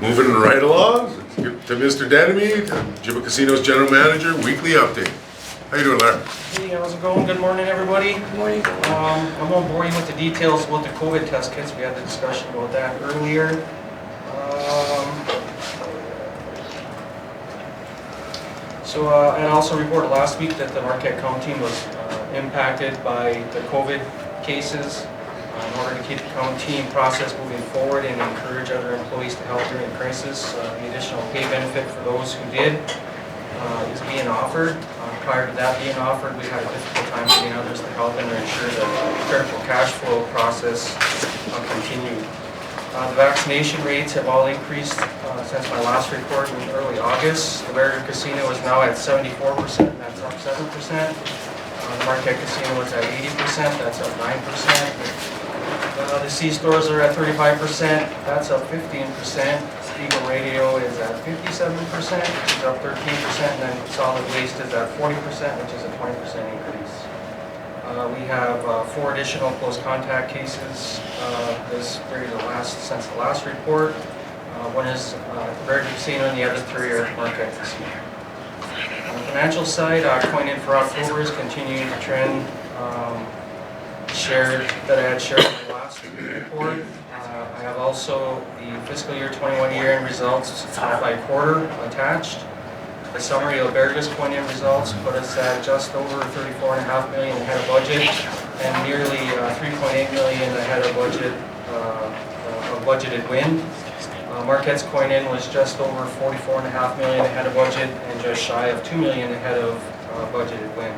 Moving right along, let's get to Mr. Denomie, Ojibwa Casino's General Manager, weekly update. How you doing, Larry? Hey, how's it going? Good morning, everybody. Good morning. I won't bore you with the details about the COVID test kits. We had the discussion about that earlier. I also reported last week that the Marquette County was impacted by the COVID cases. In order to keep the county process moving forward and encourage other employees to help during the crisis, the additional pay benefit for those who did is being offered. Prior to that being offered, we had a difficult time getting others to help and to ensure that the critical cash flow process continued. The vaccination rates have all increased since my last report in early August. The Barrier Casino is now at 74%, that's up 7%. The Marquette Casino is at 80%, that's up 9%. The C-stores are at 35%, that's up 15%. Eagle Radio is at 57%, which is up 13%, and then solid waste is at 40%, which is a 20% increase. We have 4 additional close contact cases since the last report. One is at the Barrier Casino and the other 3 are at Marquette Casino. On the financial side, coin in for October is continuing to trend that I had shared in the last report. I have also the fiscal year 21 year-end results by quarter attached. The summary of Barrier's coin-in results put us at just over $34.5 million ahead of budget and nearly $3.8 million ahead of budget of budgeted win. Marquette's coin-in was just over $44.5 million ahead of budget and just shy of $2 million ahead of budgeted win.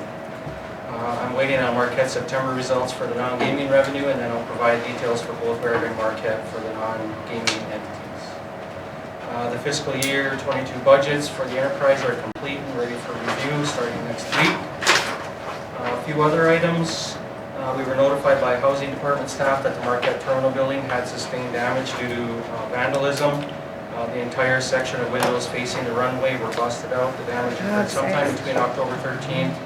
I'm waiting on Marquette's September results for the non-gaming revenue, and then I'll provide details for both Barrier and Marquette for the non-gaming entities. The fiscal year 22 budgets for the enterprise are complete and ready for review starting next week. A few other items. We were notified by housing department staff that the Marquette terminal building had sustained damage due to vandalism. The entire section of windows facing the runway were busted out. The damage occurred sometime between October 13th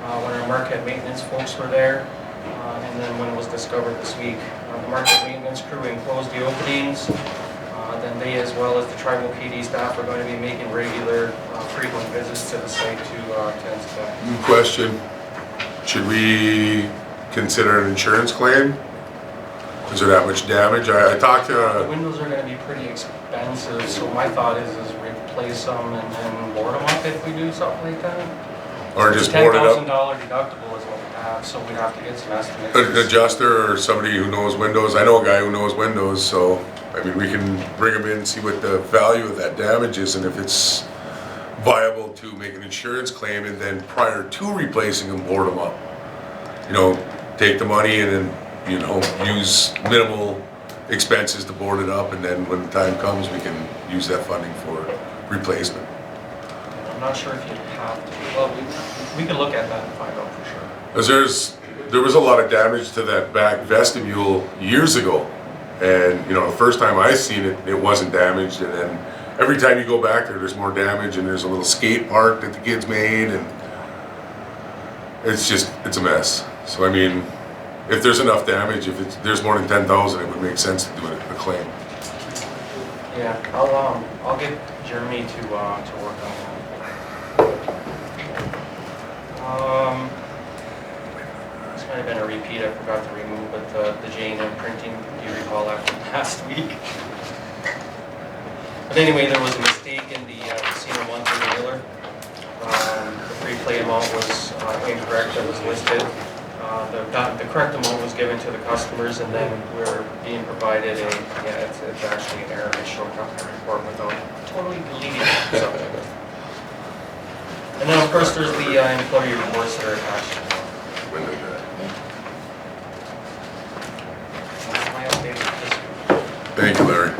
when our Marquette maintenance folks were there, and then when it was discovered this week. The Marquette maintenance crew enclosed the openings. Then they, as well as the tribal PD staff, are going to be making regular, frequent visits to the site to inspect. New question, should we consider an insurance claim? Is there that much damage? I talked to... The windows are going to be pretty expensive, so my thought is replace them and then board them up if we do something like that. Or just board it up? $10,000 deductible is what we have, so we'd have to get some estimates. An adjuster or somebody who knows windows. I know a guy who knows windows, so I mean we can bring him in and see what the value of that damage is and if it's viable to make an insurance claim, and then prior to replacing them, board them up. You know, take the money and then, you know, use minimal expenses to board it up, and then when the time comes we can use that funding for replacement. I'm not sure if you have to. Well, we can look at that and find out for sure. Because there was a lot of damage to that back vestibule years ago, and you know, the first time I seen it, it wasn't damaged, and then every time you go back there, there's more damage, and there's a little skate park that the kids made, and it's a mess. So I mean, if there's enough damage, if there's more than 10,000, it would make sense to do a claim. Yeah, I'll get Jeremy to work on that. This might have been a repeat, I forgot to remove, but the J&M printing, do you recall that from last week? But anyway, there was a mistake in the casino monthly mailer. The free play amount was incorrect that was listed. The correct amount was given to the customers, and then we're being provided it's actually an error. It showed up in the report without totally deleting it. So. And then of course there's the employee reports that are attached. That's my update. Thank you, Larry.